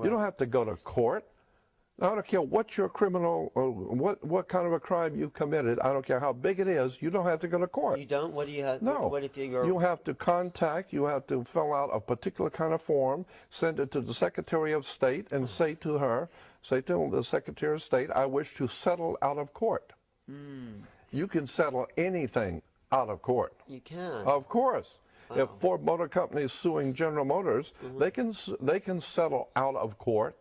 You don't have to go to court. I don't care what your criminal, what kind of a crime you committed. I don't care how big it is. You don't have to go to court. You don't? What do you have? No. What if you're... You have to contact, you have to fill out a particular kind of form, send it to the Secretary of State, and say to the Secretary of State, I wish to settle out of court. You can settle anything out of court. You can? Of course. Wow. If Ford Motor Company is suing General Motors, they can settle out of court.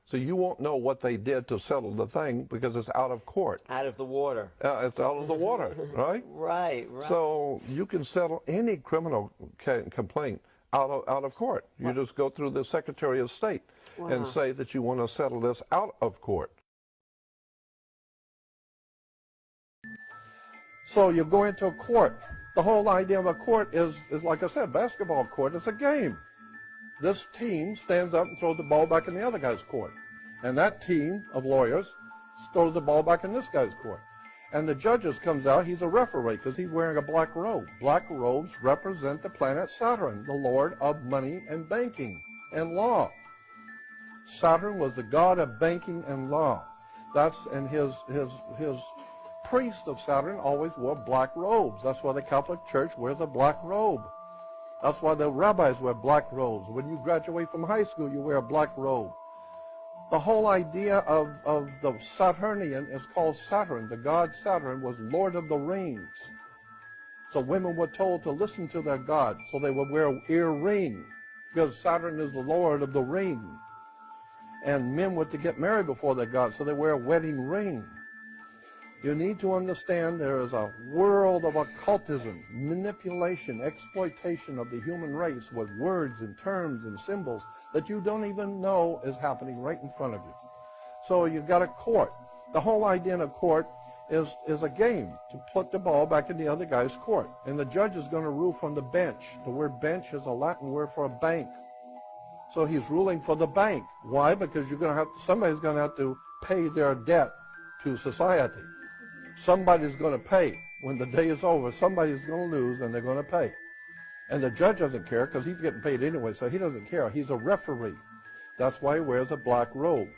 So you won't know what they did to settle the thing because it's out of court. Out of the water. It's out of the water, right? Right. So you can settle any criminal complaint out of court. You just go through the Secretary of State and say that you want to settle this out of court. So you go into a court. The whole idea of a court is like I said, basketball court is a game. This team stands up and throws the ball back in the other guy's court. And that team of lawyers throws the ball back in this guy's court. And the judges comes out, he's a referee because he's wearing a black robe. Black robes represent the planet Saturn, the lord of money and banking and law. Saturn was the god of banking and law. And his priest of Saturn always wore black robes. That's why the Catholic Church wears a black robe. That's why the rabbis wear black robes. When you graduate from high school, you wear a black robe. The whole idea of the Saturnian is called Saturn. The god Saturn was Lord of the Rings. So women were told to listen to their god, so they would wear an earring, because Saturn is the Lord of the ring. And men were to get married before their god, so they wear a wedding ring. You need to understand there is a world of occultism, manipulation, exploitation of the human race with words and terms and symbols that you don't even know is happening right in front of you. So you've got a court. The whole idea in a court is a game to put the ball back in the other guy's court. And the judge is going to rule from the bench. The word bench is a Latin word for a bank. So he's ruling for the bank. Why? Because somebody's going to have to pay their debt to society. Somebody's going to pay. When the day is over, somebody's going to lose and they're going to pay. And the judge doesn't care because he's getting paid anyway, so he doesn't care. He's a referee. That's why he wears a black robe.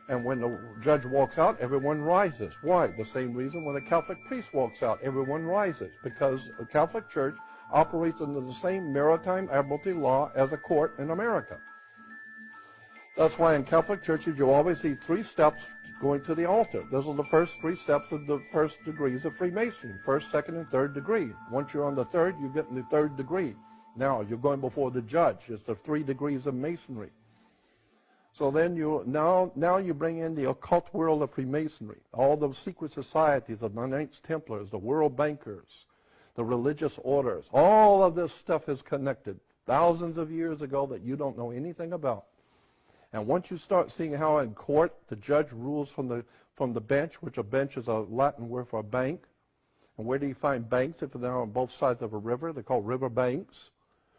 And when the judge walks out, everyone rises. Why? The same reason when a Catholic priest walks out, everyone rises. Because the Catholic Church operates under the same maritime admiralty law as a court in America. That's why in Catholic churches you always see 3 steps going to the altar. Those are the first 3 steps of the first degrees of Freemasonry. First, second, and third degree. Once you're on the third, you get in the 3rd degree. Now you're going before the judge. It's the 3 degrees of Masonry. So then now you bring in the occult world of Freemasonry. All the secret societies of the Knights Templars, the world bankers, the religious orders. All of this stuff is connected thousands of years ago that you don't know anything about. And once you start seeing how in court the judge rules from the bench, which a bench is a Latin word for a bank. And where do you find banks if they're on both sides of a river? They're called river banks.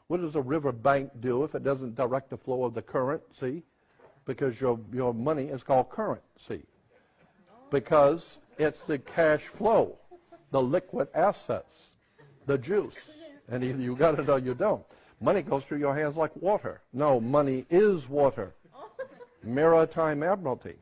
What does a river bank do if it doesn't direct the flow of the current? See? Because your money is called currency. Because it's the cash flow, the liquid assets, the juice. And either you got it or you don't. Money goes through your hands like water. No, money is water. Maritime admiralty.